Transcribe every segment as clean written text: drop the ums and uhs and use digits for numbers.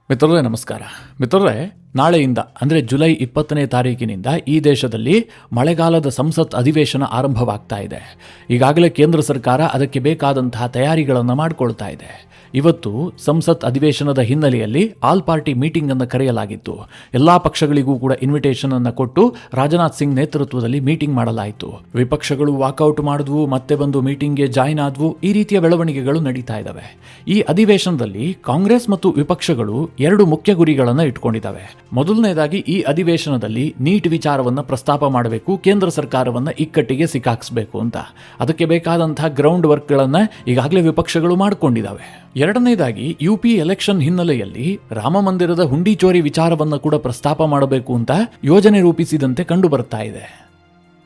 ಮಿತ್ರರೇ ನಮಸ್ಕಾರ. ಮಿತ್ರರೇ, ನಾಳೆಯಿಂದ ಅಂದರೆ ಜುಲೈ 20ನೇ ತಾರೀಕಿನಿಂದ ಈ ದೇಶದಲ್ಲಿ ಮಳೆಗಾಲದ ಸಂಸತ್ ಅಧಿವೇಶನ ಆರಂಭವಾಗ್ತಾ ಇದೆ. ಈಗಾಗಲೇ ಕೇಂದ್ರ ಸರ್ಕಾರ ಅದಕ್ಕೆ ಬೇಕಾದಂತಹ ತಯಾರಿಗಳನ್ನು ಮಾಡಿಕೊಳ್ತಾ ಇದೆ. ಇವತ್ತು ಸಂಸತ್ ಅಧಿವೇಶನದ ಹಿನ್ನೆಲೆಯಲ್ಲಿ ಆಲ್ ಪಾರ್ಟಿ ಮೀಟಿಂಗ್ ಅನ್ನು ಕರೆಯಲಾಗಿತ್ತು. ಎಲ್ಲ ಪಕ್ಷಗಳಿಗೂ ಕೂಡ ಇನ್ವಿಟೇಷನ್ ಅನ್ನು ಕೊಟ್ಟು ರಾಜನಾಥ್ ಸಿಂಗ್ ನೇತೃತ್ವದಲ್ಲಿ ಮೀಟಿಂಗ್ ಮಾಡಲಾಯಿತು. ವಿಪಕ್ಷಗಳು ವಾಕೌಟ್ ಮಾಡಿದ್ವು, ಮತ್ತೆ ಬಂದು ಮೀಟಿಂಗ್ಗೆ ಜಾಯಿನ್ ಆದ್ವು. ಈ ರೀತಿಯ ಬೆಳವಣಿಗೆಗಳು ನಡೀತಾ ಇದ್ದಾವೆ. ಈ ಅಧಿವೇಶನದಲ್ಲಿ ಕಾಂಗ್ರೆಸ್ ಮತ್ತು ವಿಪಕ್ಷಗಳು ಎರಡು ಮುಖ್ಯ ಗುರಿಗಳನ್ನು ಇಟ್ಕೊಂಡಿದ್ದಾವೆ. ಮೊದಲನೇದಾಗಿ ಈ ಅಧಿವೇಶನದಲ್ಲಿ ನೀಟ್ ವಿಚಾರವನ್ನು ಪ್ರಸ್ತಾಪ ಮಾಡಬೇಕು, ಕೇಂದ್ರ ಸರ್ಕಾರವನ್ನು ಇಕ್ಕಟ್ಟಿಗೆ ಸಿಕ್ಕಾಕ್ಸ್ಬೇಕು ಅಂತ. ಅದಕ್ಕೆ ಬೇಕಾದಂತಹ ಗ್ರೌಂಡ್ ವರ್ಕ್ಗಳನ್ನು ಈಗಾಗಲೇ ವಿಪಕ್ಷಗಳು ಮಾಡಿಕೊಂಡಿದ್ದಾವೆ. ಎರಡನೇದಾಗಿ UP ಎಲೆಕ್ಷನ್ ಹಿನ್ನೆಲೆಯಲ್ಲಿ ರಾಮ ಮಂದಿರದ ಹುಂಡಿ ಚೋರಿ ವಿಚಾರವನ್ನು ಕೂಡ ಪ್ರಸ್ತಾಪ ಮಾಡಬೇಕು ಅಂತ ಯೋಜನೆ ರೂಪಿಸಿದಂತೆ ಕಂಡು ಬರ್ತಾ ಇದೆ.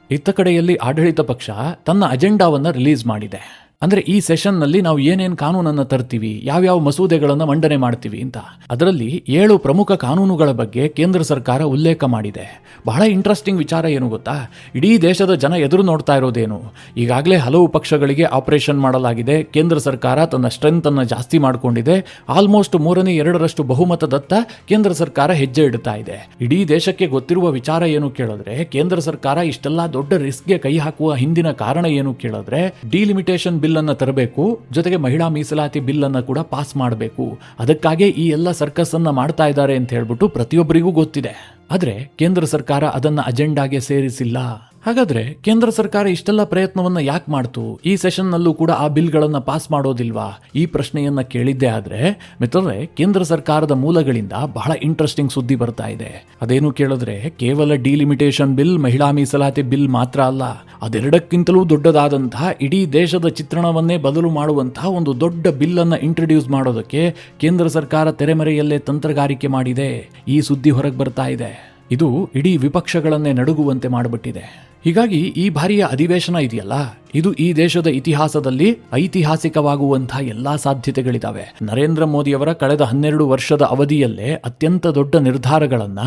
ಇತ್ತ ಕಡೆಯಲ್ಲಿ ಆಡಳಿತ ಪಕ್ಷ ತನ್ನ ಅಜೆಂಡಾವನ್ನು ರಿಲೀಸ್ ಮಾಡಿದೆ. ಅಂದರೆ ಈ ಸೆಷನ್ನಲ್ಲಿ ನಾವು ಏನೇನು ಕಾನೂನನ್ನು ತರ್ತೀವಿ, ಯಾವ್ಯಾವ ಮಸೂದೆಗಳನ್ನು ಮಂಡನೆ ಮಾಡ್ತೀವಿ ಅಂತ. ಅದರಲ್ಲಿ 7 ಪ್ರಮುಖ ಕಾನೂನುಗಳ ಬಗ್ಗೆ ಕೇಂದ್ರ ಸರ್ಕಾರ ಉಲ್ಲೇಖ ಮಾಡಿದೆ. ಬಹಳ ಇಂಟ್ರೆಸ್ಟಿಂಗ್ ವಿಚಾರ ಏನು ಗೊತ್ತಾ? ಇಡೀ ದೇಶದ ಜನ ಎದುರು ನೋಡ್ತಾ ಇರೋದೇನು, ಈಗಾಗಲೇ ಹಲವು ಪಕ್ಷಗಳಿಗೆ ಆಪರೇಷನ್ ಮಾಡಲಾಗಿದೆ. ಕೇಂದ್ರ ಸರ್ಕಾರ ತನ್ನ ಸ್ಟ್ರೆಂತ್ ಅನ್ನು ಜಾಸ್ತಿ ಮಾಡಿಕೊಂಡಿದೆ. ಆಲ್ಮೋಸ್ಟ್ 3/2 ಬಹುಮತದತ್ತ ಕೇಂದ್ರ ಸರ್ಕಾರ ಹೆಜ್ಜೆ ಇಡ್ತಾ ಇದೆ. ಇಡೀ ದೇಶಕ್ಕೆ ಗೊತ್ತಿರುವ ವಿಚಾರ ಏನು ಕೇಳಿದ್ರೆ, ಕೇಂದ್ರ ಸರ್ಕಾರ ಇಷ್ಟೆಲ್ಲ ದೊಡ್ಡ ರಿಸ್ಕ್ಗೆ ಕೈ ಹಾಕುವ ಹಿಂದಿನ ಕಾರಣ ಏನು ಕೇಳಿದ್ರೆ, ಡಿಲಿಮಿಟೇಷನ್ ಬಿಲ್ ಅನ್ನು ತರಬೇಕು, ಜೊತೆಗೆ ಮಹಿಳಾ ಮೀಸಲಾತಿ ಬಿಲ್ ಅನ್ನು ಕೂಡ ಪಾಸ್ ಮಾಡಬೇಕು. ಅದಕ್ಕಾಗಿ ಈ ಎಲ್ಲ ಸರ್ಕಸ್ ಅನ್ನ ಮಾಡ್ತಾ ಇದ್ದಾರೆ ಅಂತ ಹೇಳ್ಬಿಟ್ಟು ಪ್ರತಿಯೊಬ್ಬರಿಗೂ ಗೊತ್ತಿದೆ. ಆದ್ರೆ ಕೇಂದ್ರ ಸರ್ಕಾರ ಅದನ್ನ ಅಜೆಂಡಾಗೆ ಸೇರಿಸಿಲ್ಲ. ಹಾಗಾದ್ರೆ ಕೇಂದ್ರ ಸರ್ಕಾರ ಇಷ್ಟೆಲ್ಲ ಪ್ರಯತ್ನವನ್ನ ಯಾಕೆ ಮಾಡ್ತು? ಈ ಸೆಷನ್ನಲ್ಲೂ ಕೂಡ ಆ ಬಿಲ್ಗಳನ್ನು ಪಾಸ್ ಮಾಡೋದಿಲ್ವಾ? ಈ ಪ್ರಶ್ನೆಯನ್ನ ಕೇಳಿದ್ದೆ ಆದ್ರೆ ಮಿತ್ರರೇ, ಕೇಂದ್ರ ಸರ್ಕಾರದ ಮೂಲಗಳಿಂದ ಬಹಳ ಇಂಟ್ರೆಸ್ಟಿಂಗ್ ಸುದ್ದಿ ಬರ್ತಾ ಇದೆ. ಅದೇನು ಕೇಳಿದ್ರೆ, ಕೇವಲ ಡಿಲಿಮಿಟೇಷನ್ ಬಿಲ್, ಮಹಿಳಾ ಮೀಸಲಾತಿ ಬಿಲ್ ಮಾತ್ರ ಅಲ್ಲ, ಅದೆರಡಕ್ಕಿಂತಲೂ ದೊಡ್ಡದಾದಂತಹ ಇಡೀ ದೇಶದ ಚಿತ್ರಣವನ್ನೇ ಬದಲು ಮಾಡುವಂತಹ ಒಂದು ದೊಡ್ಡ ಬಿಲ್ ಅನ್ನ ಇಂಟ್ರೊಡ್ಯೂಸ್ ಮಾಡೋದಕ್ಕೆ ಕೇಂದ್ರ ಸರ್ಕಾರ ತೆರೆಮರೆಯಲ್ಲೇ ತಂತ್ರಗಾರಿಕೆ ಮಾಡಿದೆ. ಈ ಸುದ್ದಿ ಹೊರಗೆ ಬರ್ತಾ ಇದೆ. ಇದು ಇಡೀ ವಿಪಕ್ಷಗಳನ್ನೇ ನಡುಗುವಂತೆ ಮಾಡಿಬಿಟ್ಟಿದೆ. ಹೀಗಾಗಿ ಈ ಬಾರಿಯ ಅಧಿವೇಶನ ಇದೆಯಲ್ಲ, ಇದು ಈ ದೇಶದ ಇತಿಹಾಸದಲ್ಲಿ ಐತಿಹಾಸಿಕವಾಗುವಂತಹ ಎಲ್ಲಾ ಸಾಧ್ಯತೆಗಳಿದಾವೆ. ನರೇಂದ್ರ ಮೋದಿಯವರ ಕಳೆದ 12 ವರ್ಷದ ಅವಧಿಯಲ್ಲೇ ಅತ್ಯಂತ ದೊಡ್ಡ ನಿರ್ಧಾರಗಳನ್ನ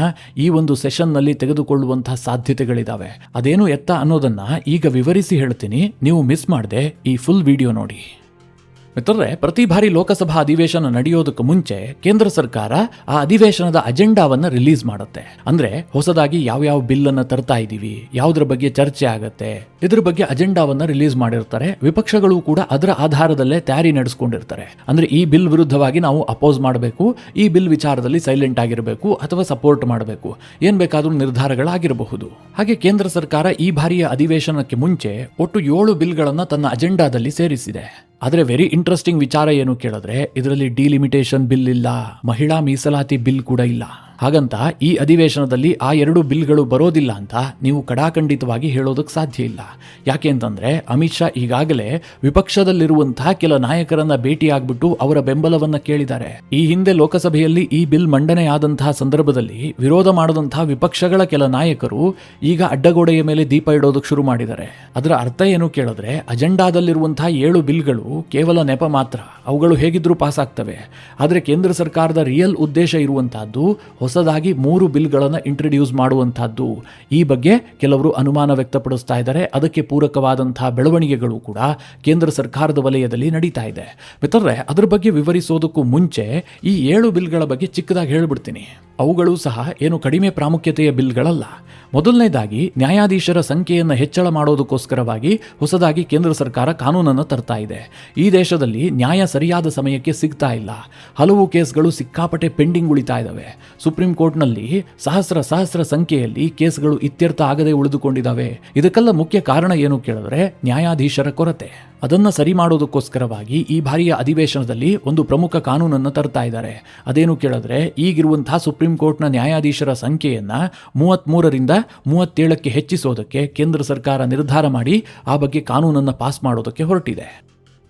ಈ ಒಂದು ಸೆಷನ್ನಲ್ಲಿ ತೆಗೆದುಕೊಳ್ಳುವಂತಹ ಸಾಧ್ಯತೆಗಳಿದಾವೆ. ಅದೇನು ಎತ್ತ ಅನ್ನೋದನ್ನ ಈಗ ವಿವರಿಸಿ ಹೇಳ್ತೀನಿ. ನೀವು ಮಿಸ್ ಮಾಡದೆ ಈ ಫುಲ್ ವಿಡಿಯೋ ನೋಡಿ. ಮಿತ್ರರೇ, ಪ್ರತಿ ಬಾರಿ ಲೋಕಸಭಾ ಅಧಿವೇಶನ ನಡೆಯೋದಕ್ಕೆ ಮುಂಚೆ ಕೇಂದ್ರ ಸರ್ಕಾರ ಆ ಅಧಿವೇಶನದ ಅಜೆಂಡಾವನ್ನು ರಿಲೀಸ್ ಮಾಡುತ್ತೆ. ಅಂದ್ರೆ ಹೊಸದಾಗಿ ಯಾವ್ಯಾವ ಬಿಲ್ ಅನ್ನ ತರ್ತಾ ಇದೀವಿ, ಯಾವುದ್ರ ಬಗ್ಗೆ ಚರ್ಚೆ ಆಗತ್ತೆ, ಇದ್ರ ಬಗ್ಗೆ ಅಜೆಂಡಾವನ್ನ ರಿಲೀಸ್ ಮಾಡಿರ್ತಾರೆ. ವಿಪಕ್ಷಗಳು ಕೂಡ ಅದರ ಆಧಾರದಲ್ಲೇ ತಯಾರಿ ನಡೆಸ್ಕೊಂಡಿರ್ತಾರೆ. ಅಂದ್ರೆ ಈ ಬಿಲ್ ವಿರುದ್ಧವಾಗಿ ನಾವು ಅಪೋಸ್ ಮಾಡಬೇಕು, ಈ ಬಿಲ್ ವಿಚಾರದಲ್ಲಿ ಸೈಲೆಂಟ್ ಆಗಿರಬೇಕು ಅಥವಾ ಸಪೋರ್ಟ್ ಮಾಡಬೇಕು, ಏನ್ ಬೇಕಾದ್ರೂ ನಿರ್ಧಾರಗಳಾಗಿರಬಹುದು. ಹಾಗೆ ಕೇಂದ್ರ ಸರ್ಕಾರ ಈ ಬಾರಿಯ ಅಧಿವೇಶನಕ್ಕೆ ಮುಂಚೆ ಒಟ್ಟು 7 ಬಿಲ್ಗಳನ್ನ ತನ್ನ ಅಜೆಂಡಾದಲ್ಲಿ ಸೇರಿಸಿದೆ. ಆದರೆ ವೆರಿ ಇಂಟ್ರೆಸ್ಟಿಂಗ್ ವಿಚಾರ ಏನು ಕೇಳಿದ್ರೆ, ಇದರಲ್ಲಿ ಡಿಲಿಮಿಟೇಷನ್ ಬಿಲ್ ಇಲ್ಲ, ಮಹಿಳಾ ಮೀಸಲಾತಿ ಬಿಲ್ ಕೂಡ ಇಲ್ಲ. ಹಾಗಂತ ಈ ಅಧಿವೇಶನದಲ್ಲಿ ಆ 2 ಬಿಲ್ಗಳು ಬರೋದಿಲ್ಲ ಅಂತ ನೀವು ಕಡಾಖಂಡಿತವಾಗಿ ಹೇಳೋದಕ್ಕೆ ಸಾಧ್ಯ ಇಲ್ಲ. ಯಾಕೆ ಅಂತಂದ್ರೆ, ಅಮಿತ್ ಶಾ ಈಗಾಗಲೇ ವಿಪಕ್ಷದಲ್ಲಿರುವಂತಹ ಕೆಲ ನಾಯಕರನ್ನ ಭೇಟಿಯಾಗ್ಬಿಟ್ಟು ಅವರ ಬೆಂಬಲವನ್ನ ಕೇಳಿದ್ದಾರೆ. ಈ ಹಿಂದೆ ಲೋಕಸಭೆಯಲ್ಲಿ ಈ ಬಿಲ್ ಮಂಡನೆಯಾದಂತಹ ಸಂದರ್ಭದಲ್ಲಿ ವಿರೋಧ ಮಾಡದಂತಹ ವಿಪಕ್ಷಗಳ ಕೆಲ ನಾಯಕರು ಈಗ ಅಡ್ಡಗೋಡೆಯ ಮೇಲೆ ದೀಪ ಇಡೋದಕ್ಕೆ ಶುರು ಮಾಡಿದ್ದಾರೆ. ಅದರ ಅರ್ಥ ಏನು ಕೇಳಿದ್ರೆ, ಅಜೆಂಡಾದಲ್ಲಿರುವಂತಹ 7 ಬಿಲ್ಗಳು ಕೇವಲ ನೆಪ ಮಾತ್ರ, ಅವುಗಳು ಹೇಗಿದ್ರೂ ಪಾಸ್ ಆಗ್ತವೆ. ಆದರೆ ಕೇಂದ್ರ ಸರ್ಕಾರದ ರಿಯಲ್ ಉದ್ದೇಶ ಇರುವಂತಹದ್ದು ಹೊಸದಾಗಿ 3 ಬಿಲ್ಗಳನ್ನು ಇಂಟ್ರೊಡ್ಯೂಸ್ ಮಾಡುವಂತಹದ್ದು. ಈ ಬಗ್ಗೆ ಕೆಲವರು ಅನುಮಾನ ವ್ಯಕ್ತಪಡಿಸ್ತಾ ಇದ್ದಾರೆ. ಅದಕ್ಕೆ ಪೂರಕವಾದಂತಹ ಬೆಳವಣಿಗೆಗಳು ಕೂಡ ಕೇಂದ್ರ ಸರ್ಕಾರದ ವಲಯದಲ್ಲಿ ನಡೀತಾ ಇದೆ. ಮಿತ್ರರೇ, ಅದರ ಬಗ್ಗೆ ವಿವರಿಸೋದಕ್ಕೂ ಮುಂಚೆ ಈ 7 ಬಿಲ್ಗಳ ಬಗ್ಗೆ ಚಿಕ್ಕದಾಗಿ ಹೇಳ್ಬಿಡ್ತೀನಿ. ಅವುಗಳು ಸಹ ಏನು ಕಡಿಮೆ ಪ್ರಾಮುಖ್ಯತೆಯ ಬಿಲ್ಗಳಲ್ಲ. ಮೊದಲನೇದಾಗಿ ನ್ಯಾಯಾಧೀಶರ ಸಂಖ್ಯೆಯನ್ನು ಹೆಚ್ಚಳ ಮಾಡೋದಕ್ಕೋಸ್ಕರವಾಗಿ ಹೊಸದಾಗಿ ಕೇಂದ್ರ ಸರ್ಕಾರ ಕಾನೂನನ್ನು ತರ್ತಾ ಇದೆ. ಈ ದೇಶದಲ್ಲಿ ನ್ಯಾಯ ಸರಿಯಾದ ಸಮಯಕ್ಕೆ ಸಿಗ್ತಾ ಇಲ್ಲ. ಹಲವು ಕೇಸ್ಗಳು ಸಿಕ್ಕಾಪಟ್ಟೆ ಪೆಂಡಿಂಗ್ ಉಳಿತಾ ಇದ್ದಾವೆ. ಸುಪ್ರೀಂ ಕೋರ್ಟ್ನಲ್ಲಿ ಸಹಸ್ರ ಸಂಖ್ಯೆಯಲ್ಲಿ ಕೇಸ್ಗಳು ಇತ್ಯರ್ಥ ಆಗದೆ ಉಳಿದುಕೊಂಡಿದ್ದಾವೆ. ಇದಕ್ಕೆಲ್ಲ ಮುಖ್ಯ ಕಾರಣ ಏನು ಕೇಳಿದ್ರೆ, ನ್ಯಾಯಾಧೀಶರ ಕೊರತೆ. ಅದನ್ನು ಸರಿ ಮಾಡೋದಕ್ಕೋಸ್ಕರವಾಗಿ ಈ ಬಾರಿಯ ಅಧಿವೇಶನದಲ್ಲಿ ಒಂದು ಪ್ರಮುಖ ಕಾನೂನನ್ನು ತರ್ತಾ ಇದ್ದಾರೆ. ಅದೇನು ಕೇಳಿದ್ರೆ, ಈಗಿರುವಂತಹ ಸುಪ್ರೀಂ ಕೋರ್ಟ್ನ ನ್ಯಾಯಾಧೀಶರ ಸಂಖ್ಯೆಯನ್ನ 33ರಿಂದ 37ಕ್ಕೆ ಹೆಚ್ಚಿಸೋದಕ್ಕೆ ಕೇಂದ್ರ ಸರ್ಕಾರ ನಿರ್ಧಾರ ಮಾಡಿ ಆ ಬಗ್ಗೆ ಕಾನೂನನ್ನು ಪಾಸ್ ಮಾಡೋದಕ್ಕೆ ಹೊರಟಿದೆ.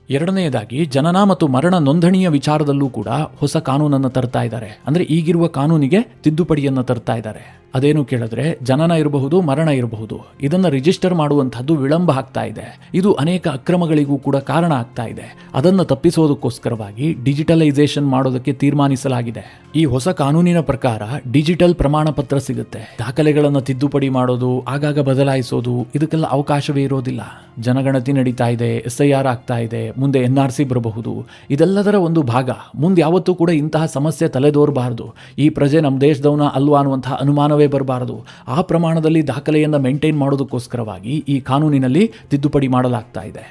ಎರಡನೆಯದಾಗಿ ಜನನ ಮತ್ತು ಮರಣ ನೋಂದಣಿಯ ವಿಚಾರದಲ್ಲೂ ಕೂಡ ಹೊಸ ಕಾನೂನನ್ನು ತರ್ತಾ ಇದ್ದಾರೆ. ಅಂದ್ರೆ ಈಗಿರುವ ಕಾನೂನಿಗೆ ತಿದ್ದುಪಡಿಯನ್ನು ತರ್ತಾ ಇದ್ದಾರೆ. ಅದೇನು ಕೇಳಿದ್ರೆ, ಜನನ ಇರಬಹುದು, ಮರಣ ಇರಬಹುದು, ಇದನ್ನು ರಿಜಿಸ್ಟರ್ ಮಾಡುವಂತಹದ್ದು ವಿಳಂಬ ಆಗ್ತಾ ಇದೆ. ಇದು ಅನೇಕ ಅಕ್ರಮಗಳಿಗೂ ಕೂಡ ಕಾರಣ ಆಗ್ತಾ ಇದೆ. ಅದನ್ನು ತಪ್ಪಿಸೋದಕ್ಕೋಸ್ಕರವಾಗಿ ಡಿಜಿಟಲೈಸೇಷನ್ ಮಾಡೋದಕ್ಕೆ ತೀರ್ಮಾನಿಸಲಾಗಿದೆ. ಈ ಹೊಸ ಕಾನೂನಿನ ಪ್ರಕಾರ ಡಿಜಿಟಲ್ ಪ್ರಮಾಣ ಪತ್ರ ಸಿಗುತ್ತೆ. ದಾಖಲೆಗಳನ್ನು ತಿದ್ದುಪಡಿ ಮಾಡೋದು, ಆಗಾಗ ಬದಲಾಯಿಸೋದು, ಇದಕ್ಕೆಲ್ಲ ಅವಕಾಶವೇ ಇರೋದಿಲ್ಲ. ಜನಗಣತಿ ನಡೀತಾ ಇದೆ, SIR ಆಗ್ತಾ ಇದೆ, ಮುಂದೆ NRC ಬರಬಹುದು. ಇದೆಲ್ಲದರ ಒಂದು ಭಾಗ. ಮುಂದೆ ಯಾವತ್ತೂ ಕೂಡ ಇಂತಹ ಸಮಸ್ಯೆ ತಲೆದೋರಬಾರದು. ಈ ಪ್ರಜೆ ನಮ್ಮ ದೇಶದವನ ಅಲ್ವಾ ಅನ್ನುವಂತಹ ಅನುಮಾನವೇ ಬರಬಾರದು. ಆ ಪ್ರಮಾಣದಲ್ಲಿ ದಾಖಲೆಯನ್ನು ಮೇಂಟೈನ್ ಮಾಡೋದಕ್ಕೋಸ್ಕರವಾಗಿ ಈ ಕಾನೂನಿನಲ್ಲಿ ತಿದ್ದುಪಡಿ ಮಾಡಲಾಗ್ತಾ ಇದೆ.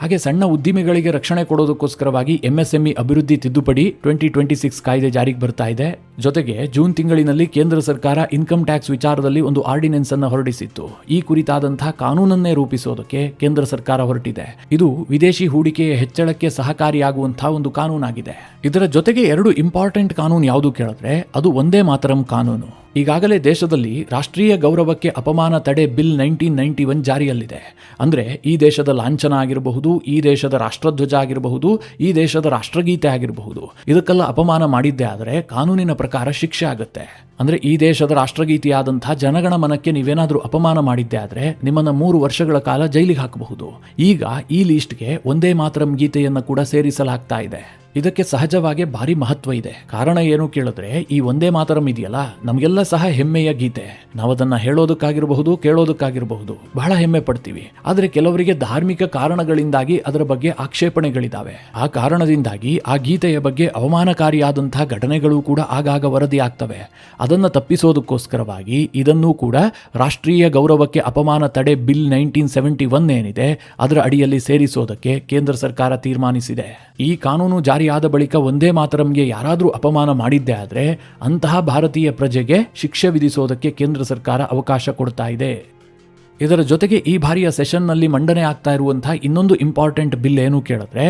ಹಾಗೆ ಸಣ್ಣ ಉದ್ದಿಮೆಗಳಿಗೆ ರಕ್ಷಣೆ ಕೊಡೋದಕ್ಕೋಸ್ಕರವಾಗಿ MSME ಅಭಿವೃದ್ಧಿ ತಿದ್ದುಪಡಿ 2026 ಕಾಯ್ದೆ ಜಾರಿಗೆ ಬರ್ತಾ ಇದೆ. ಜೊತೆಗೆ ಜೂನ್ ತಿಂಗಳಿನಲ್ಲಿ ಕೇಂದ್ರ ಸರ್ಕಾರ ಇನ್ಕಮ್ ಟ್ಯಾಕ್ಸ್ ವಿಚಾರದಲ್ಲಿ ಒಂದು ಆರ್ಡಿನೆನ್ಸ್ ಅನ್ನು ಹೊರಡಿಸಿತ್ತು. ಈ ಕುರಿತಾದಂತಹ ಕಾನೂನನ್ನೇ ರೂಪಿಸೋದಕ್ಕೆ ಕೇಂದ್ರ ಸರ್ಕಾರ ಹೊರಟಿದೆ. ಇದು ವಿದೇಶಿ ಹೂಡಿಕೆಯ ಹೆಚ್ಚಳಕ್ಕೆ ಸಹಕಾರಿಯಾಗುವಂತಹ ಒಂದು ಕಾನೂನಾಗಿದೆ. ಇದರ ಜೊತೆಗೆ 2 ಇಂಪಾರ್ಟೆಂಟ್ ಕಾನೂನು ಯಾವುದು ಕೇಳಿದ್ರೆ ಅದು ಒಂದೇ ಮಾತರಂ ಕಾನೂನು. ಈಗಾಗಲೇ ದೇಶದಲ್ಲಿ ರಾಷ್ಟ್ರೀಯ ಗೌರವಕ್ಕೆ ಅಪಮಾನ ತಡೆ ಬಿಲ್ 1991 ಜಾರಿಯಲ್ಲಿದೆ. ಅಂದರೆ ಈ ದೇಶದ ಲಾಂಛನ ಆಗಿರಬಹುದು, ಈ ದೇಶದ ರಾಷ್ಟ್ರಧ್ವಜ ಆಗಿರಬಹುದು, ಈ ದೇಶದ ರಾಷ್ಟ್ರಗೀತೆ ಆಗಿರಬಹುದು, ಇದಕ್ಕೆಲ್ಲ ಅಪಮಾನ ಮಾಡಿದ್ದೇ ಆದರೆ ಕಾನೂನಿನ ಪ್ರಕಾರ ಶಿಕ್ಷೆ ಆಗುತ್ತೆ. ಅಂದರೆ ಈ ದೇಶದ ರಾಷ್ಟ್ರಗೀತೆಯಾದಂತಹ ಜನಗಣಮನಕ್ಕೆ ನೀವೇನಾದರೂ ಅಪಮಾನ ಮಾಡಿದ್ದೇ ಆದರೆ ನಿಮ್ಮನ್ನು 3 ವರ್ಷಗಳ ಕಾಲ ಜೈಲಿಗೆ ಹಾಕಬಹುದು. ಈಗ ಈ ಲೀಸ್ಟ್ಗೆ ಒಂದೇ ಮಾತರಂ ಗೀತೆಯನ್ನು ಕೂಡ ಸೇರಿಸಲಾಗ್ತಾ ಇದೆ. ಇದಕ್ಕೆ ಸಹಜವಾಗಿ ಭಾರಿ ಮಹತ್ವ ಇದೆ. ಕಾರಣ ಏನು ಕೇಳಿದ್ರೆ ಈ ಒಂದೇ ಮಾತರಂ ಇದೆಯಲ್ಲ, ನಮಗೆಲ್ಲ ಸಹ ಹೆಮ್ಮೆಯ ಗೀತೆ. ನಾವು ಅದನ್ನ ಹೇಳೋದಕ್ಕಾಗಿರಬಹುದು, ಕೇಳೋದಕ್ಕಾಗಿರಬಹುದು, ಬಹಳ ಹೆಮ್ಮೆ ಪಡ್ತೀವಿ. ಆದರೆ ಕೆಲವರಿಗೆ ಧಾರ್ಮಿಕ ಕಾರಣಗಳಿಂದಾಗಿ ಅದರ ಬಗ್ಗೆ ಆಕ್ಷೇಪಣೆಗಳಿದ್ದಾವೆ. ಆ ಕಾರಣದಿಂದಾಗಿ ಆ ಗೀತೆಯ ಬಗ್ಗೆ ಅವಮಾನಕಾರಿಯಾದಂತಹ ಘಟನೆಗಳು ಕೂಡ ಆಗಾಗ ವರದಿ ಆಗ್ತವೆ. ಅದನ್ನ ತಪ್ಪಿಸೋದಕ್ಕೋಸ್ಕರವಾಗಿ ಇದನ್ನೂ ಕೂಡ ರಾಷ್ಟ್ರೀಯ ಗೌರವಕ್ಕೆ ಅಪಮಾನ ತಡೆ ಬಿಲ್ 1971 ಏನಿದೆ ಅದರ ಅಡಿಯಲ್ಲಿ ಸೇರಿಸೋದಕ್ಕೆ ಕೇಂದ್ರ ಸರ್ಕಾರ ತೀರ್ಮಾನಿಸಿದೆ. ಈ ಕಾನೂನು ಜಾರಿಯಾದ ಬಳಿಕ ಒಂದೇ ಮಾತರಂಗೆ ಯಾರಾದರೂ ಅಪಮಾನ ಮಾಡಿದ್ದೇ ಆದರೆ ಅಂತಹ ಭಾರತೀಯ ಪ್ರಜೆಗೆ ಶಿಕ್ಷೆ ವಿಧಿಸೋದಕ್ಕೆ ಕೇಂದ್ರ ಸರ್ಕಾರ ಅವಕಾಶ ಕೊಡ್ತಾ ಇದೆ. ಇದರ ಜೊತೆಗೆ ಈ ಬಾರಿಯ ಸೆಷನ್ನಲ್ಲಿ ಮಂಡನೆ ಆಗ್ತಾ ಇರುವಂತಹ ಇನ್ನೊಂದು ಇಂಪಾರ್ಟೆಂಟ್ ಬಿಲ್ ಏನು ಕೇಳಿದ್ರೆ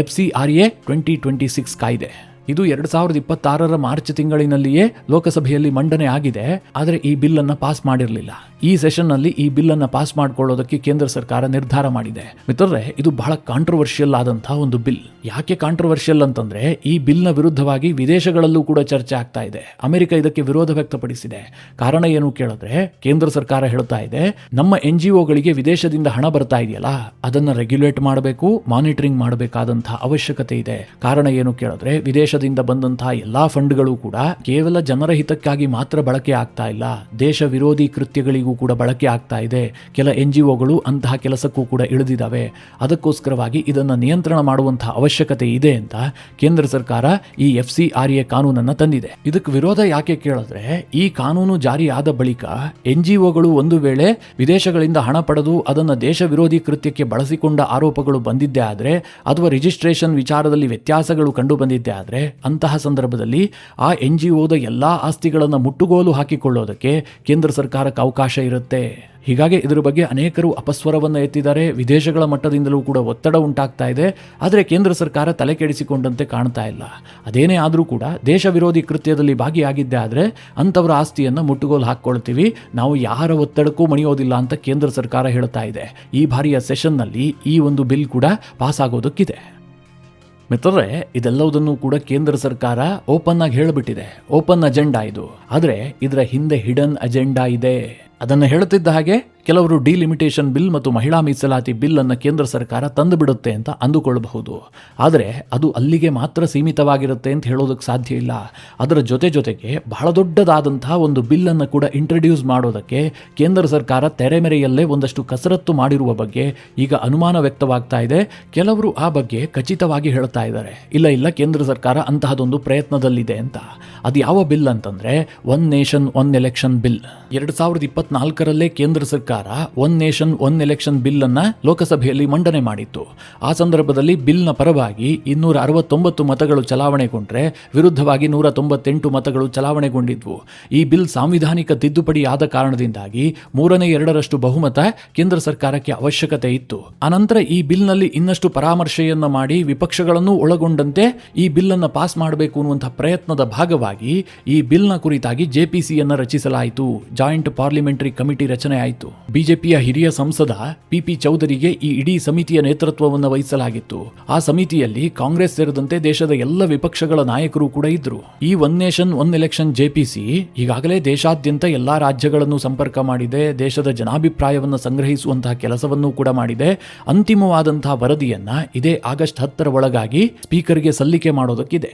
FCRA 2026 ಕಾಯ್ದೆ. ಇದು 2026 ಮಾರ್ಚ್ ತಿಂಗಳಿನಲ್ಲಿಯೇ ಲೋಕಸಭೆಯಲ್ಲಿ ಮಂಡನೆ ಆಗಿದೆ. ಆದರೆ ಈ ಬಿಲ್ ಅನ್ನು ಪಾಸ್ ಮಾಡಿರಲಿಲ್ಲ. ಈ ಸೆಷನ್ನಲ್ಲಿ ಈ ಬಿಲ್ ಅನ್ನು ಪಾಸ್ ಮಾಡಿಕೊಳ್ಳೋದಕ್ಕೆ ಕೇಂದ್ರ ಸರ್ಕಾರ ನಿರ್ಧಾರ ಮಾಡಿದೆ. ಮಿತ್ರರೇ, ಇದು ಬಹಳ ಕಾಂಟ್ರವರ್ಷಿಯಲ್ ಆದಂತಹ ಒಂದು ಬಿಲ್. ಯಾಕೆ ಕಾಂಟ್ರವರ್ಷಿಯಲ್ ಅಂತಂದ್ರೆ ಈ ಬಿಲ್ನ ವಿರುದ್ಧವಾಗಿ ವಿದೇಶಗಳಲ್ಲೂ ಕೂಡ ಚರ್ಚೆ ಆಗ್ತಾ ಇದೆ. ಅಮೆರಿಕ ಇದಕ್ಕೆ ವಿರೋಧ ವ್ಯಕ್ತಪಡಿಸಿದೆ. ಕಾರಣ ಏನು ಕೇಳಿದ್ರೆ ಕೇಂದ್ರ ಸರ್ಕಾರ ಹೇಳ್ತಾ ಇದೆ, ನಮ್ಮ NGOಗಳಿಗೆ ವಿದೇಶದಿಂದ ಹಣ ಬರ್ತಾ ಇದೆಯಲ್ಲ ಅದನ್ನ ರೆಗ್ಯುಲೇಟ್ ಮಾಡಬೇಕು, ಮಾನಿಟರಿಂಗ್ ಮಾಡಬೇಕಾದಂತಹ ಅವಶ್ಯಕತೆ ಇದೆ. ಕಾರಣ ಏನು ಕೇಳಿದ್ರೆ ವಿದೇಶದಿಂದ ಬಂದಂತಹ ಎಲ್ಲಾ ಫಂಡ್ಗಳು ಕೂಡ ಕೇವಲ ಜನರ ಹಿತಕ್ಕಾಗಿ ಮಾತ್ರ ಬಳಕೆ ಆಗ್ತಾ ಇಲ್ಲ, ದೇಶ ವಿರೋಧಿ ಕೃತ್ಯಗಳಿಗೂ ಕೂಡ ಬಳಕೆ ಆಗ್ತಾ ಇದೆ. ಕೆಲ NGOಗಳು ಅಂತಹ ಕೆಲಸಕ್ಕೂ ಕೂಡ ಇಳಿದಿದ್ದಾವೆ. ಅದಕ್ಕೋಸ್ಕರವಾಗಿ ಇದನ್ನು ನಿಯಂತ್ರಣ ಮಾಡುವಂತಹ ಅವಶ್ಯಕತೆ ಇದೆ ಅಂತ ಕೇಂದ್ರ ಸರ್ಕಾರ ಈ FCRA ಕಾನೂನನ್ನು ತಂದಿದೆ. ಇದಕ್ಕೆ ವಿರೋಧ ಯಾಕೆ ಕೇಳಿದ್ರೆ ಈ ಕಾನೂನು ಜಾರಿಯಾದ ಬಳಿಕ NGOಗಳು ಒಂದು ವೇಳೆ ವಿದೇಶಗಳಿಂದ ಹಣ ಪಡೆದು ಅದನ್ನು ದೇಶ ವಿರೋಧಿ ಕೃತ್ಯಕ್ಕೆ ಬಳಸಿಕೊಂಡ ಆರೋಪಗಳು ಬಂದಿದ್ದೇ ಆದರೆ ಅಥವಾ ರಿಜಿಸ್ಟ್ರೇಷನ್ ವಿಚಾರದಲ್ಲಿ ವ್ಯತ್ಯಾಸಗಳು ಕಂಡು ಬಂದಿದ್ದೇ ಆದರೆ ಅಂತಹ ಸಂದರ್ಭದಲ್ಲಿ ಆ NGOದ ಎಲ್ಲಾ ಆಸ್ತಿಗಳನ್ನು ಮುಟ್ಟುಗೋಲು ಹಾಕಿಕೊಳ್ಳೋದಕ್ಕೆ ಕೇಂದ್ರ ಸರ್ಕಾರಕ್ಕೆ ಅವಕಾಶ ಇರುತ್ತೆ. ಹೀಗಾಗಿ ಇದರ ಬಗ್ಗೆ ಅನೇಕರು ಅಪಸ್ವರವನ್ನು ಎತ್ತಿದ್ದಾರೆ. ವಿದೇಶಗಳ ಮಟ್ಟದಿಂದಲೂ ಕೂಡ ಒತ್ತಡ ಉಂಟಾಗ್ತಾ ಇದೆ. ಆದರೆ ಕೇಂದ್ರ ಸರ್ಕಾರ ತಲೆ ಕೆಡಿಸಿಕೊಂಡಂತೆ ಕಾಣ್ತಾ ಇಲ್ಲ. ಅದೇನೇ ಆದರೂ ಕೂಡ ದೇಶ ವಿರೋಧಿ ಕೃತ್ಯದಲ್ಲಿ ಭಾಗಿಯಾಗಿದ್ದೇ ಆದರೆ ಅಂಥವರ ಆಸ್ತಿಯನ್ನು ಮುಟ್ಟುಗೋಲು ಹಾಕ್ಕೊಳ್ತೀವಿ, ನಾವು ಯಾರ ಒತ್ತಡಕ್ಕೂ ಮಣಿಯೋದಿಲ್ಲ ಅಂತ ಕೇಂದ್ರ ಸರ್ಕಾರ ಹೇಳ್ತಾ ಇದೆ. ಈ ಬಾರಿಯ ಸೆಷನ್ನಲ್ಲಿ ಈ ಒಂದು ಬಿಲ್ ಕೂಡ ಪಾಸ್ ಆಗೋದಕ್ಕಿದೆ. ಮಿತ್ರರೇ, ಇದೆಲ್ಲವುದನ್ನು ಕೂಡ ಕೇಂದ್ರ ಸರ್ಕಾರ ಓಪನ್ ಆಗಿ ಹೇಳಿಬಿಟ್ಟಿದೆ. ಓಪನ್ ಅಜೆಂಡಾ ಇದು. ಆದರೆ ಇದರ ಹಿಂದೆ ಹಿಡನ್ ಅಜೆಂಡಾ ಇದೆ. ಅದನ್ನು ಹೇಳುತ್ತಿದ್ದ ಹಾಗೆ ಕೆಲವರು ಡಿಲಿಮಿಟೇಷನ್ ಬಿಲ್ ಮತ್ತು ಮಹಿಳಾ ಮೀಸಲಾತಿ ಬಿಲ್ ಅನ್ನು ಕೇಂದ್ರ ಸರ್ಕಾರ ತಂದು ಬಿಡುತ್ತೆ ಅಂತ ಅಂದುಕೊಳ್ಳಬಹುದು. ಆದರೆ ಅದು ಅಲ್ಲಿಗೆ ಮಾತ್ರ ಸೀಮಿತವಾಗಿರುತ್ತೆ ಅಂತ ಹೇಳೋದಕ್ಕೆ ಸಾಧ್ಯ ಇಲ್ಲ. ಅದರ ಜೊತೆಗೆ ಬಹಳ ದೊಡ್ಡದಾದಂತಹ ಒಂದು ಬಿಲ್ಲನ್ನು ಕೂಡ ಇಂಟ್ರಡ್ಯೂಸ್ ಮಾಡೋದಕ್ಕೆ ಕೇಂದ್ರ ಸರ್ಕಾರ ತೆರೆಮೆರೆಯಲ್ಲೇ ಒಂದಷ್ಟು ಕಸರತ್ತು ಮಾಡಿರುವ ಬಗ್ಗೆ ಈಗ ಅನುಮಾನ ವ್ಯಕ್ತವಾಗ್ತಾ ಇದೆ. ಕೆಲವರು ಆ ಬಗ್ಗೆ ಖಚಿತವಾಗಿ ಹೇಳ್ತಾ ಇದ್ದಾರೆ, ಇಲ್ಲ ಕೇಂದ್ರ ಸರ್ಕಾರ ಅಂತಹದೊಂದು ಪ್ರಯತ್ನದಲ್ಲಿದೆ ಅಂತ. ಅದು ಯಾವ ಬಿಲ್ ಅಂತಂದ್ರೆ one nation one election bill. 2024ರಲ್ಲೇ ಕೇಂದ್ರ ಸರ್ಕಾರ one nation one election bill ಅನ್ನ ಲೋಕಸಭೆಯಲ್ಲಿ ಮಂಡನೆ ಮಾಡಿತ್ತು. ಆ ಸಂದರ್ಭದಲ್ಲಿ ಬಿಲ್ನ ಪರವಾಗಿ 269 ಮತಗಳು ಚಲಾವಣೆಗೊಂಡ್ರೆ ವಿರುದ್ಧವಾಗಿ 198 ಮತಗಳು ಚಲಾವಣೆಗೊಂಡಿದ್ವು. ಈ ಬಿಲ್ ಸಾಂವಿಧಾನಿಕ ತಿದ್ದುಪಡಿ ಆದ ಕಾರಣದಿಂದಾಗಿ 3/2 ಬಹುಮತ ಕೇಂದ್ರ ಸರ್ಕಾರಕ್ಕೆ ಅವಶ್ಯಕತೆ ಇತ್ತು. ಅನಂತರ ಈ ಬಿಲ್ನಲ್ಲಿ ಇನ್ನಷ್ಟು ಪರಾಮರ್ಶೆಯನ್ನ ಮಾಡಿ ವಿಪಕ್ಷಗಳನ್ನು ಒಳಗೊಂಡಂತೆ ಈ ಬಿಲ್ ಅನ್ನು ಪಾಸ್ ಮಾಡಬೇಕು ಅನ್ನುವಂತಹ ಪ್ರಯತ್ನದ ಭಾಗವಾಗಿ ಈ ಬಿಲ್ನ ಕುರಿತಾಗಿ JPCಯನ್ನು ರಚಿಸಲಾಯಿತು. ಜಾಯಿಂಟ್ ಪಾರ್ಲಿಮೆಂಟರಿ ಕಮಿಟಿ ರಚನೆ ಆಯಿತು. ಬಿಜೆಪಿಯ ಹಿರಿಯ ಸಂಸದ PP ಚೌಧರಿಗೆ ಈ ಇಡೀ ಸಮಿತಿಯ ನೇತೃತ್ವವನ್ನು ವಹಿಸಲಾಗಿತ್ತು. ಆ ಸಮಿತಿಯಲ್ಲಿ ಕಾಂಗ್ರೆಸ್ ಸೇರಿದಂತೆ ದೇಶದ ಎಲ್ಲ ವಿಪಕ್ಷಗಳ ನಾಯಕರು ಕೂಡ ಇದ್ರು. ಈ one nation one election JPC ಈಗಾಗಲೇ ದೇಶಾದ್ಯಂತ ಎಲ್ಲಾ ರಾಜ್ಯಗಳನ್ನು ಸಂಪರ್ಕ ಮಾಡಿದೆ. ದೇಶದ ಜನಾಭಿಪ್ರಾಯವನ್ನು ಸಂಗ್ರಹಿಸುವಂತಹ ಕೆಲಸವನ್ನು ಕೂಡ ಮಾಡಿದೆ. ಅಂತಿಮವಾದಂತಹ ವರದಿಯನ್ನ ಇದೇ ಆಗಸ್ಟ್ 10 ಒಳಗಾಗಿ ಸ್ಪೀಕರ್ಗೆ ಸಲ್ಲಿಕೆ ಮಾಡೋದಕ್ಕಿದೆ.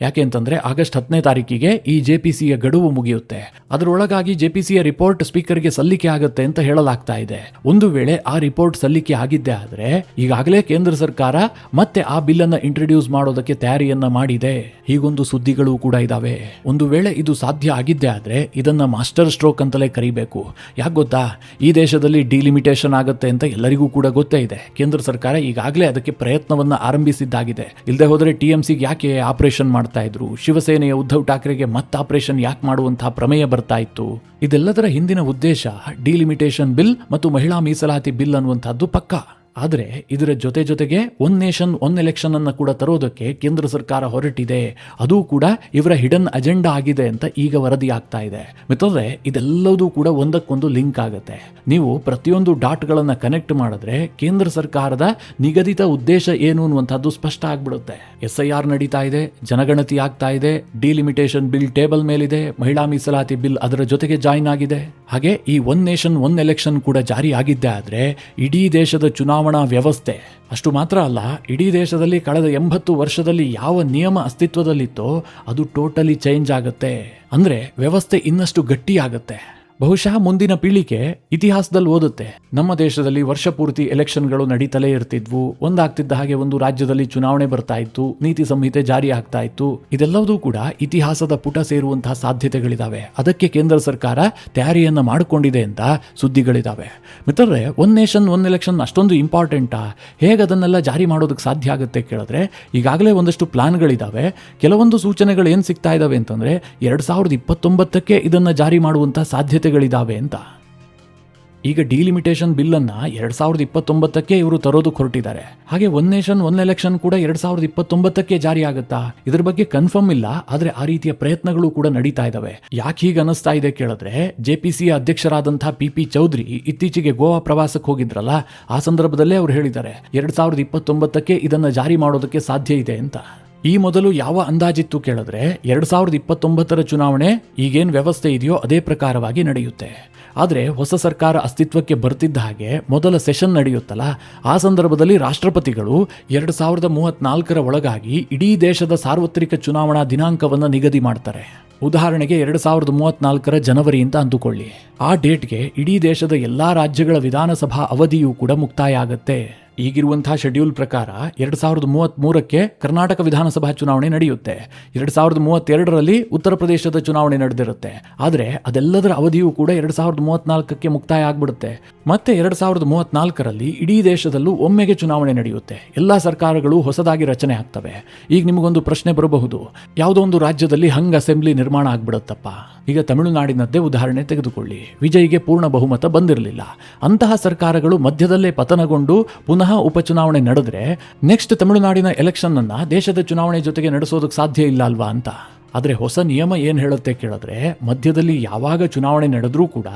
ಯಾಕೆ ಅಂತಂದ್ರೆ ಆಗಸ್ಟ್ 10ನೇ ತಾರೀಕಿಗೆ ಈ ಜೆಪಿಸಿಯ ಗಡುವು ಮುಗಿಯುತ್ತೆ. ಅದರೊಳಗಾಗಿ ಜೆಪಿಸಿಯ ರಿಪೋರ್ಟ್ ಸ್ಪೀಕರ್ಗೆ ಸಲ್ಲಿಕೆ ಆಗುತ್ತೆ ಅಂತ ಹೇಳಲಾಗ್ತಾ ಇದೆ. ಒಂದು ವೇಳೆ ಆ ರಿಪೋರ್ಟ್ ಸಲ್ಲಿಕೆ ಆಗಿದ್ದೆ ಆದ್ರೆ ಈಗಾಗಲೇ ಕೇಂದ್ರ ಸರ್ಕಾರ ಮತ್ತೆ ಆ ಬಿಲ್ ಅನ್ನ ಇಂಟ್ರೊಡ್ಯೂಸ್ ಮಾಡೋದಕ್ಕೆ ತಯಾರಿಯನ್ನ ಮಾಡಿದೆ. ಹೀಗೊಂದು ಸುದ್ದಿಗಳು ಕೂಡ ಇದಾವೆ. ಒಂದು ವೇಳೆ ಇದು ಸಾಧ್ಯ ಆಗಿದ್ದೆ ಆದ್ರೆ ಇದನ್ನ ಮಾಸ್ಟರ್ ಸ್ಟ್ರೋಕ್ ಅಂತಲೇ ಕರಿಬೇಕು. ಯಾಕೆ ಗೊತ್ತಾ, ಈ ದೇಶದಲ್ಲಿ ಡಿಲಿಮಿಟೇಷನ್ ಆಗುತ್ತೆ ಅಂತ ಎಲ್ಲರಿಗೂ ಕೂಡ ಗೊತ್ತೇ ಇದೆ. ಕೇಂದ್ರ ಸರ್ಕಾರ ಈಗಾಗಲೇ ಅದಕ್ಕೆ ಪ್ರಯತ್ನವನ್ನ ಆರಂಭಿಸಿದ್ದಾಗಿದೆ. ಇಲ್ಲದೆ ಹೋದ್ರೆ ಟಿಎಂಸಿಗೆ ಯಾಕೆ ಆಪರೇಷನ್ ಮಾಡ್ತಾ ಇದ್ರು, ಶಿವಸೇನೆಯ ಉದ್ಧವ್ ಠಾಕ್ರೆಗೆ ಮತ್ತೆ ಆಪರೇಷನ್ ಯಾಕೆ ಮಾಡುವಂತಹ ಪ್ರಮೇಯ ಬರ್ತಾ ಇತ್ತು. ಇದೆಲ್ಲದರ ಹಿಂದಿನ ಉದ್ದೇಶ ಡಿಲಿಮಿಟೇಷನ್ ಬಿಲ್ ಮತ್ತು ಮಹಿಳಾ ಮೀಸಲಾತಿ ಬಿಲ್ ಅನ್ನುವಂಥದ್ದು ಪಕ್ಕಾ. ಆದರೆ ಇದರ ಜೊತೆಗೆ ಒನ್ ನೇಷನ್ ಒನ್ ಎಲೆಕ್ಷನ್ ಅನ್ನು ಕೂಡ ತರೋದಕ್ಕೆ ಕೇಂದ್ರ ಸರ್ಕಾರ ಹೊರಟಿದೆ. ಅದು ಕೂಡ ಇವರ ಹಿಡನ್ ಅಜೆಂಡಾ ಆಗಿದೆ ಅಂತ ಈಗ ವರದಿ ಆಗ್ತಾ ಇದೆ. ಮಿತ್ರರೇ, ಇದೆಲ್ಲದೂ ಕೂಡ ಒಂದಕ್ಕೊಂದು ಲಿಂಕ್ ಆಗುತ್ತೆ. ನೀವು ಪ್ರತಿಯೊಂದು ಡಾಟ್ಗಳನ್ನು ಕನೆಕ್ಟ್ ಮಾಡಿದ್ರೆ ಕೇಂದ್ರ ಸರ್ಕಾರದ ನಿಗದಿತ ಉದ್ದೇಶ ಏನು ಅನ್ನುವಂಥದ್ದು ಸ್ಪಷ್ಟ ಆಗ್ಬಿಡುತ್ತೆ. SIR ನಡೀತಾ ಇದೆ, ಜನಗಣತಿ ಆಗ್ತಾ ಇದೆ, ಡಿಲಿಮಿಟೇಷನ್ ಬಿಲ್ ಟೇಬಲ್ ಮೇಲಿದೆ, ಮಹಿಳಾ ಮೀಸಲಾತಿ ಬಿಲ್ ಅದರ ಜೊತೆಗೆ ಜಾಯಿನ್ ಆಗಿದೆ. ಹಾಗೆ ಈ ಒನ್ ನೇಷನ್ ಒನ್ ಎಲೆಕ್ಷನ್ ಕೂಡ ಜಾರಿ ಆಗಿದ್ದೆ ಆದ್ರೆ ಇಡೀ ದೇಶದ ಚುನಾವಣಾ ವ್ಯವಸ್ಥೆ, ಅಷ್ಟು ಮಾತ್ರ ಅಲ್ಲ, ಇಡೀ ದೇಶದಲ್ಲಿ ಕಳೆದ 80 ವರ್ಷದಲ್ಲಿ ಯಾವ ನಿಯಮ ಅಸ್ತಿತ್ವದಲ್ಲಿತ್ತೋ ಅದು ಟೋಟಲಿ ಚೇಂಜ್ ಆಗುತ್ತೆ. ಅಂದ್ರೆ ವ್ಯವಸ್ಥೆ ಇನ್ನಷ್ಟು ಗಟ್ಟಿ ಆಗುತ್ತೆ. ಬಹುಶಃ ಮುಂದಿನ ಪೀಳಿಗೆ ಇತಿಹಾಸದಲ್ಲಿ ಓದುತ್ತೆ, ನಮ್ಮ ದೇಶದಲ್ಲಿ ವರ್ಷ ಪೂರ್ತಿ ಎಲೆಕ್ಷನ್ಗಳು ನಡೀತಲೇ ಇರ್ತಿದ್ವು, ಒಂದಾಗ್ತಿದ್ದ ಹಾಗೆ ಒಂದು ರಾಜ್ಯದಲ್ಲಿ ಚುನಾವಣೆ ಬರ್ತಾ ಇತ್ತು, ನೀತಿ ಸಂಹಿತೆ ಜಾರಿ ಆಗ್ತಾ ಇತ್ತು. ಇದೆಲ್ಲವೂ ಕೂಡ ಇತಿಹಾಸದ ಪುಟ ಸೇರುವಂತಹ ಸಾಧ್ಯತೆಗಳಿದಾವೆ. ಅದಕ್ಕೆ ಕೇಂದ್ರ ಸರ್ಕಾರ ತಯಾರಿಯನ್ನ ಮಾಡಿಕೊಂಡಿದೆ ಅಂತ ಸುದ್ದಿಗಳಿದಾವೆ. ಮಿತ್ರರೇ, ಒನ್ ನೇಷನ್ ಒನ್ ಎಲೆಕ್ಷನ್ ಅಷ್ಟೊಂದು ಇಂಪಾರ್ಟೆಂಟಾ? ಹೇಗೆ ಅದನ್ನೆಲ್ಲ ಜಾರಿ ಮಾಡೋದಕ್ಕೆ ಸಾಧ್ಯ ಆಗುತ್ತೆ ಕೇಳಿದ್ರೆ ಈಗಾಗಲೇ ಒಂದಷ್ಟು ಪ್ಲಾನ್ಗಳಿದಾವೆ. ಕೆಲವೊಂದು ಸೂಚನೆಗಳು ಏನು ಸಿಗ್ತಾ ಇದಾವೆ ಅಂತಂದ್ರೆ 2029ಕ್ಕೆ ಇದನ್ನ ಜಾರಿ ಮಾಡುವಂತಹ ಸಾಧ್ಯತೆಗಳಿದಾವೆ ಅಂತ. ಈಗ ಡಿಲಿಮಿಟೇಷನ್ ಬಿಲ್ ಅನ್ನ 2029ಕ್ಕೆ ಇವರು ತರೋದಕ್ಕೆ ಹೊರಟಿದ್ದಾರೆ. ಹಾಗೆ ಒನ್ ನೇಷನ್ ಒನ್ ಎಲೆಕ್ಷನ್ ಕೂಡ 2029ಕ್ಕೆ ಜಾರಿ ಆಗುತ್ತಾ? ಇದ್ರ ಬಗ್ಗೆ ಕನ್ಫರ್ಮ್ ಇಲ್ಲ, ಆದ್ರೆ ಆ ರೀತಿಯ ಪ್ರಯತ್ನಗಳು ಕೂಡ ನಡೀತಾ ಇದಾವೆ. ಯಾಕೆ ಹೀಗೆ ಅನಿಸ್ತಾ ಇದೆ ಕೇಳಿದ್ರೆ, ಜೆಪಿಸಿಯ ಅಧ್ಯಕ್ಷರಾದಂತಹ PP ಚೌಧರಿ ಇತ್ತೀಚೆಗೆ ಗೋವಾ ಪ್ರವಾಸಕ್ಕೆ ಹೋಗಿದ್ರಲ್ಲ, ಆ ಸಂದರ್ಭದಲ್ಲೇ ಅವ್ರು ಹೇಳಿದ್ದಾರೆ 2029ಕ್ಕೆ ಇದನ್ನ ಜಾರಿ ಮಾಡೋದಕ್ಕೆ ಸಾಧ್ಯ ಇದೆ ಅಂತ. ಈ ಮೊದಲು ಯಾವ ಅಂದಾಜಿತ್ತು ಕೇಳಿದ್ರೆ 2029ರ ಚುನಾವಣೆ ಈಗೇನು ವ್ಯವಸ್ಥೆ ಇದೆಯೋ ಅದೇ ಪ್ರಕಾರವಾಗಿ ನಡೆಯುತ್ತೆ. ಆದರೆ ಹೊಸ ಸರ್ಕಾರ ಅಸ್ತಿತ್ವಕ್ಕೆ ಬರ್ತಿದ್ದ ಹಾಗೆ ಮೊದಲ ಸೆಷನ್ ನಡೆಯುತ್ತಲ್ಲ, ಆ ಸಂದರ್ಭದಲ್ಲಿ ರಾಷ್ಟ್ರಪತಿಗಳು 2034ರ ಒಳಗಾಗಿ ಇಡೀ ದೇಶದ ಸಾರ್ವತ್ರಿಕ ಚುನಾವಣಾ ದಿನಾಂಕವನ್ನು ನಿಗದಿ ಮಾಡ್ತಾರೆ. ಉದಾಹರಣೆಗೆ 2034ರ ಜನವರಿ ಅಂತ ಅಂದುಕೊಳ್ಳಿ. ಆ ಡೇಟ್ಗೆ ಇಡೀ ದೇಶದ ಎಲ್ಲಾ ರಾಜ್ಯಗಳ ವಿಧಾನಸಭಾ ಅವಧಿಯೂ ಕೂಡ ಮುಕ್ತಾಯ ಆಗುತ್ತೆ. ಈಗಿರುವಂತಹ ಶೆಡ್ಯೂಲ್ ಪ್ರಕಾರ 2033ಕ್ಕೆ ಕರ್ನಾಟಕ ವಿಧಾನಸಭಾ ಚುನಾವಣೆ ನಡೆಯುತ್ತೆ. 2032ರಲ್ಲಿ ಉತ್ತರ ಪ್ರದೇಶದ ಚುನಾವಣೆ ನಡೆದಿರುತ್ತೆ. ಆದರೆ ಅದೆಲ್ಲದರ ಅವಧಿಯೂ ಕೂಡ 2034ಕ್ಕೆ ಮುಕ್ತಾಯ ಆಗ್ಬಿಡುತ್ತೆ. ಮತ್ತೆ 2034ರಲ್ಲಿ ಇಡೀ ದೇಶದಲ್ಲೂ ಒಮ್ಮೆಗೆ ಚುನಾವಣೆ ನಡೆಯುತ್ತೆ. ಎಲ್ಲಾ ಸರ್ಕಾರಗಳು ಹೊಸದಾಗಿ ರಚನೆ ಆಗ್ತವೆ. ಈಗ ನಿಮಗೊಂದು ಪ್ರಶ್ನೆ ಬರಬಹುದು, ಯಾವುದೋ ಒಂದು ರಾಜ್ಯದಲ್ಲಿ ಹಂಗ್ ಅಸೆಂಬ್ಲಿ ನಿರ್ಮಾಣ ಆಗ್ಬಿಡುತ್ತಪ್ಪ. ಈಗ ತಮಿಳುನಾಡಿನದ್ದೇ ಉದಾಹರಣೆ ತೆಗೆದುಕೊಳ್ಳಿ. ವಿಜಯ್ಗೆ ಪೂರ್ಣ ಬಹುಮತ ಬಂದಿರಲಿಲ್ಲ. ಅಂತಹ ಸರ್ಕಾರಗಳು ಮಧ್ಯದಲ್ಲೇ ಪತನಗೊಂಡು ಪುನಃ ಉಪಚುನಾವಣೆ ನಡೆದ್ರೆ ನೆಕ್ಸ್ಟ್ ತಮಿಳುನಾಡಿನ ಎಲೆಕ್ಷನ್ ಅನ್ನ ದೇಶದ ಚುನಾವಣೆ ಜೊತೆಗೆ ನಡೆಸೋದಕ್ಕೆ ಸಾಧ್ಯ ಇಲ್ಲ ಅಲ್ವಾ ಅಂತ. ಆದರೆ ಹೊಸ ನಿಯಮ ಏನು ಹೇಳುತ್ತೆ ಕೇಳಿದ್ರೆ, ಮಧ್ಯದಲ್ಲಿ ಯಾವಾಗ ಚುನಾವಣೆ ನಡೆದ್ರೂ ಕೂಡ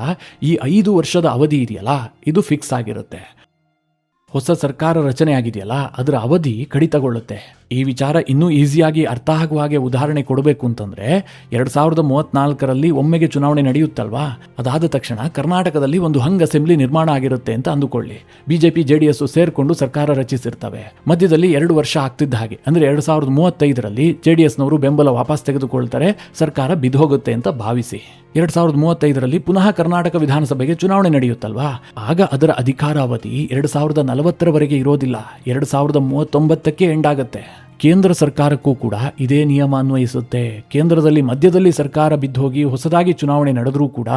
ಈ 5 ವರ್ಷದ ಅವಧಿ ಇದೆಯಲ್ಲ, ಇದು ಫಿಕ್ಸ್ ಆಗಿರುತ್ತೆ. ಹೊಸ ಸರ್ಕಾರ ರಚನೆ ಆಗಿದೆಯಲ್ಲ, ಅದರ ಅವಧಿ ಕಡಿತಗೊಳ್ಳುತ್ತೆ. ಈ ವಿಚಾರ ಇನ್ನೂ ಈಸಿಯಾಗಿ ಅರ್ಥ ಆಗುವ ಹಾಗೆ ಉದಾಹರಣೆ ಕೊಡಬೇಕು ಅಂತಂದ್ರೆ 2034ರಲ್ಲಿ ಒಮ್ಮೆಗೆ ಚುನಾವಣೆ ನಡೆಯುತ್ತಲ್ವಾ, ಅದಾದ ತಕ್ಷಣ ಕರ್ನಾಟಕದಲ್ಲಿ ಒಂದು ಹಂಗ್ ಅಸೆಂಬ್ಲಿ ನಿರ್ಮಾಣ ಆಗಿರುತ್ತೆ ಅಂತ ಅಂದುಕೊಳ್ಳಿ. ಬಿಜೆಪಿ JDS ಸೇರ್ಕೊಂಡು ಸರ್ಕಾರ ರಚಿಸಿರ್ತವೆ. ಮಧ್ಯದಲ್ಲಿ 2 ವರ್ಷ ಆಗ್ತಿದ್ದ ಹಾಗೆ ಅಂದ್ರೆ 2035ರಲ್ಲಿ JDSನವರು ಬೆಂಬಲ ವಾಪಸ್ ತೆಗೆದುಕೊಳ್ತಾರೆ, ಸರ್ಕಾರ ಬಿದ್ದೋಗುತ್ತೆ ಅಂತ ಭಾವಿಸಿ. 2035ರಲ್ಲಿ ಪುನಃ ಕರ್ನಾಟಕ ವಿಧಾನಸಭೆಗೆ ಚುನಾವಣೆ ನಡೆಯುತ್ತಲ್ವಾ, ಆಗ ಅದರ ಅಧಿಕಾರಾವಧಿ 2040ರವರೆಗೆ ಇರೋದಿಲ್ಲ, 2039ಕ್ಕೆ ಎಂಡ್ ಆಗುತ್ತೆ. ಕೇಂದ್ರ ಸರ್ಕಾರಕ್ಕೂ ಕೂಡ ಇದೇ ನಿಯಮ ಅನ್ವಯಿಸುತ್ತೆ. ಕೇಂದ್ರದಲ್ಲಿ ಮಧ್ಯದಲ್ಲಿ ಸರ್ಕಾರ ಬಿದ್ದೋಗಿ ಹೊಸದಾಗಿ ಚುನಾವಣೆ ನಡೆದ್ರೂ ಕೂಡ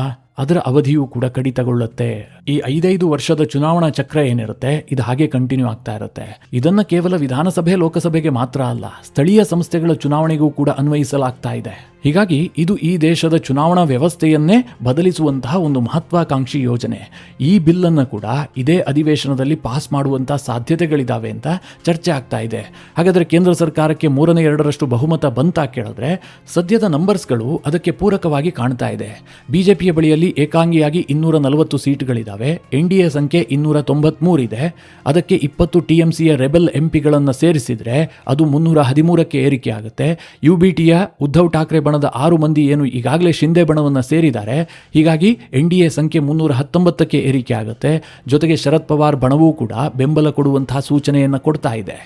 ಅದರ ಅವಧಿಯೂ ಕೂಡ ಕಡಿತಗೊಳ್ಳುತ್ತೆ. ಈ 5 ವರ್ಷದ ಚುನಾವಣಾ ಚಕ್ರ ಏನಿರುತ್ತೆ ಇದು ಹಾಗೆ ಕಂಟಿನ್ಯೂ ಆಗ್ತಾ ಇರುತ್ತೆ. ಇದನ್ನ ಕೇವಲ ವಿಧಾನಸಭೆ ಲೋಕಸಭೆಗೆ ಮಾತ್ರ ಅಲ್ಲ, ಸ್ಥಳೀಯ ಸಂಸ್ಥೆಗಳ ಚುನಾವಣೆಗೂ ಕೂಡ ಅನ್ವಯಿಸಲಾಗ್ತಾ ಇದೆ. ಹೀಗಾಗಿ ಇದು ಈ ದೇಶದ ಚುನಾವಣಾ ವ್ಯವಸ್ಥೆಯನ್ನೇ ಬದಲಿಸುವಂತಹ ಒಂದು ಮಹತ್ವಾಕಾಂಕ್ಷಿ ಯೋಜನೆ. ಈ ಬಿಲ್ ಅನ್ನು ಕೂಡ ಇದೇ ಅಧಿವೇಶನದಲ್ಲಿ ಪಾಸ್ ಮಾಡುವಂತಹ ಸಾಧ್ಯತೆಗಳಿದಾವೆ ಅಂತ ಚರ್ಚೆ ಆಗ್ತಾ ಇದೆ. ಹಾಗಾದ್ರೆ ಕೇಂದ್ರ ಸರ್ಕಾರಕ್ಕೆ 3/2 ಬಹುಮತ ಬಂತ ಕೇಳಿದ್ರೆ ಸದ್ಯದ ನಂಬರ್ಸ್ಗಳು ಅದಕ್ಕೆ ಪೂರಕವಾಗಿ ಕಾಣ್ತಾ ಇದೆ. ಬಿಜೆಪಿಯ ಬಳಿಯಲ್ಲಿ ಏಕಾಂಗಿಯಾಗಿ 240 ಸೀಟ್ಗಳಿದಾವೆ. NDA ಸಂಖ್ಯೆ 293 ಇದೆ. ಅದಕ್ಕೆ 20 TMCಯ ರೆಬೆಲ್ ಎಂಪಿಗಳನ್ನು ಸೇರಿಸಿದ್ರೆ ಅದು 313ಕ್ಕೆ ಏರಿಕೆ ಆಗುತ್ತೆ. UBTಯ ಉದ್ಧವ್ ಠಾಕ್ರೆ ಬಣದ 6 ಮಂದಿ ಏನು ಈಗಾಗಲೇ ಶಿಂದೆ ಬಣವನ್ನು ಸೇರಿದ್ದಾರೆ. ಹೀಗಾಗಿ NDA ಸಂಖ್ಯೆ 319ಕ್ಕೆ ಏರಿಕೆ ಆಗುತ್ತೆ. ಜೊತೆಗೆ ಶರದ್ ಪವಾರ್ ಬಣವೂ ಕೂಡ ಬೆಂಬಲ ಕೊಡುವಂತಹ ಸೂಚನೆಯನ್ನು ಕೊಡ್ತಾ ಇದೆ.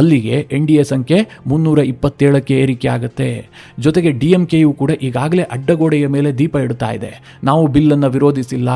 ಅಲ್ಲಿಗೆ NDA ಸಂಖ್ಯೆ 327ಕ್ಕೆ ಏರಿಕೆ ಆಗುತ್ತೆ. ಜೊತೆಗೆ DMKಯು ಕೂಡ ಈಗಾಗಲೇ ಅಡ್ಡಗೋಡೆಯ ಮೇಲೆ ದೀಪ ಇಡ್ತಾ ಇದೆ. ನಾವು ಬಿಲ್ಲನ್ನು ವಿರೋಧಿಸಿಲ್ಲ,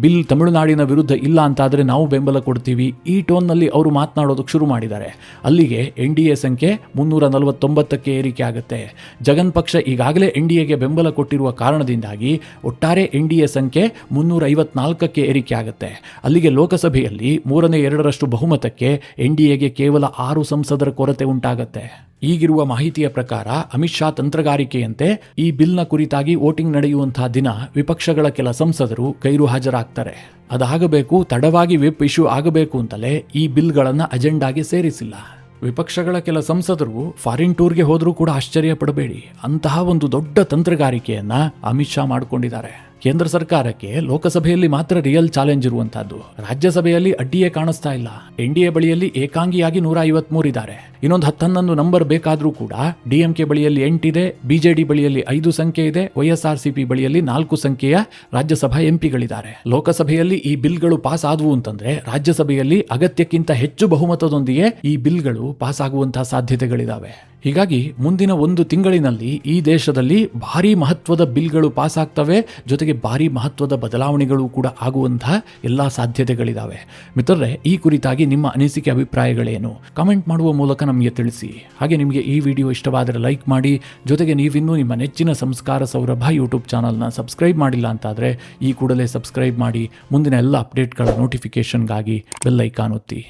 ಬಿಲ್ ತಮಿಳುನಾಡಿನ ವಿರುದ್ಧ ಇಲ್ಲ ಅಂತಾದರೆ ನಾವು ಬೆಂಬಲ ಕೊಡ್ತೀವಿ. ಈ ಟೋನ್ನಲ್ಲಿ ಅವರು ಮಾತನಾಡೋದಕ್ಕೆ ಶುರು ಮಾಡಿದ್ದಾರೆ. ಅಲ್ಲಿಗೆ NDA ಸಂಖ್ಯೆ 349ಕ್ಕೆ ಏರಿಕೆ ಆಗುತ್ತೆ. ಜಗನ್ ಪಕ್ಷ ಈಗಾಗಲೇ NDAಗೆ ಬೆಂಬಲ ಕೊಟ್ಟಿರುವ ಕಾರಣದಿಂದಾಗಿ ಒಟ್ಟಾರೆ NDA ಸಂಖ್ಯೆ 354ಕ್ಕೆ ಏರಿಕೆ ಆಗುತ್ತೆ. ಅಲ್ಲಿಗೆ ಲೋಕಸಭೆಯಲ್ಲಿ 3/2 ಬಹುಮತಕ್ಕೆ NDAಗೆ ಕೇವಲ 6 ಸಂಸದರ ಕೊರತೆ ಉಂಟಾಗತ್ತೆ. ಈಗಿರುವ ಮಾಹಿತಿಯ ಪ್ರಕಾರ ಅಮಿತ್ ಶಾ ತಂತ್ರಗಾರಿಕೆಯಂತೆ ಈ ಬಿಲ್ನ ಕುರಿತಾಗಿ ವೋಟಿಂಗ್ ನಡೆಯುವಂತಹ ದಿನ ವಿಪಕ್ಷಗಳ ಕೆಲ ಸಂಸದರು ಗೈರು ಹಾಜರಾಗ್ತಾರೆ. ಅದಾಗಬೇಕು, ತಡವಾಗಿ ವಿಪ್ ಇಶ್ಯೂ ಆಗಬೇಕು ಅಂತಲೇ ಈ ಬಿಲ್ಗಳನ್ನು ಅಜೆಂಡಾಗೆ ಸೇರಿಸಿಲ್ಲ. ವಿಪಕ್ಷಗಳ ಕೆಲ ಸಂಸದರು ಫಾರಿನ್ ಟೂರ್ಗೆ ಹೋದರೂ ಕೂಡ ಆಶ್ಚರ್ಯ ಪಡಬೇಡಿ. ಅಂತಹ ಒಂದು ದೊಡ್ಡ ತಂತ್ರಗಾರಿಕೆಯನ್ನ ಅಮಿತ್ ಶಾ ಮಾಡಿಕೊಂಡಿದ್ದಾರೆ. ಕೇಂದ್ರ ಸರ್ಕಾರಕ್ಕೆ ಲೋಕಸಭೆಯಲ್ಲಿ ಮಾತ್ರ ರಿಯಲ್ ಚಾಲೆಂಜ್ ಇರುವಂತಹದ್ದು. ರಾಜ್ಯಸಭೆಯಲ್ಲಿ ಅಡ್ಡಿಯೇ ಕಾಣಿಸ್ತಾ ಇಲ್ಲ. NDA ಬಳಿಯಲ್ಲಿ ಏಕಾಂಗಿಯಾಗಿ 153 ಇದ್ದಾರೆ. ಇನ್ನೊಂದು 10-11 ನಂಬರ್ ಬೇಕಾದರೂ ಕೂಡ DMK ಬಳಿಯಲ್ಲಿ 8 ಇದೆ, BJD ಬಳಿಯಲ್ಲಿ 5 ಸಂಖ್ಯೆ ಇದೆ, YSRCP ಬಳಿಯಲ್ಲಿ 4 ಸಂಖ್ಯೆಯ ರಾಜ್ಯಸಭಾ ಎಂಪಿಗಳಿದ್ದಾರೆ. ಲೋಕಸಭೆಯಲ್ಲಿ ಈ ಬಿಲ್ಗಳು ಪಾಸ್ ಆದವು ಅಂತಂದ್ರೆ ರಾಜ್ಯಸಭೆಯಲ್ಲಿ ಅಗತ್ಯಕ್ಕಿಂತ ಹೆಚ್ಚು ಬಹುಮತದೊಂದಿಗೆ ಈ ಬಿಲ್ಗಳು ಪಾಸ್ ಆಗುವಂತಹ ಸಾಧ್ಯತೆಗಳಿದಾವೆ. ಹೀಗಾಗಿ ಮುಂದಿನ 1 ತಿಂಗಳಿನಲ್ಲಿ ಈ ದೇಶದಲ್ಲಿ ಭಾರಿ ಮಹತ್ವದ ಬಿಲ್ಗಳು ಪಾಸ್ ಆಗ್ತವೆ. ಜೊತೆಗೆ ಭಾರಿ ಮಹತ್ವದ ಬದಲಾವಣೆಗಳು ಕೂಡ ಆಗುವಂತಹ ಎಲ್ಲಾ ಸಾಧ್ಯತೆಗಳಿದಾವೆ. ಮಿತ್ರರೇ, ಈ ಕುರಿತಾಗಿ ನಿಮ್ಮ ಅನಿಸಿಕೆ ಅಭಿಪ್ರಾಯಗಳೇನು? ಕಮೆಂಟ್ ಮಾಡುವ ಮೂಲಕ ನಮಗೆ ತಿಳಿಸಿ. ಹಾಗೆ ನಿಮಗೆ ಈ ವಿಡಿಯೋ ಇಷ್ಟವಾದರೆ ಲೈಕ್ ಮಾಡಿ. ಜೊತೆಗೆ ನೀವಿನ್ನೂ ನಿಮ್ಮ ನೆಚ್ಚಿನ ಸಂಸ್ಕಾರ ಸೌರಭ ಯೂಟ್ಯೂಬ್ ಚಾನಲ್ನ ಸಬ್ಸ್ಕ್ರೈಬ್ ಮಾಡಿಲ್ಲ ಅಂತಾದರೆ ಈ ಕೂಡಲೇ ಸಬ್ಸ್ಕ್ರೈಬ್ ಮಾಡಿ. ಮುಂದಿನ ಎಲ್ಲ ಅಪ್ಡೇಟ್ಗಳ ನೋಟಿಫಿಕೇಷನ್ಗಾಗಿ ಬೆಲ್ ಐಕಾನ್ ಒತ್ತಿ.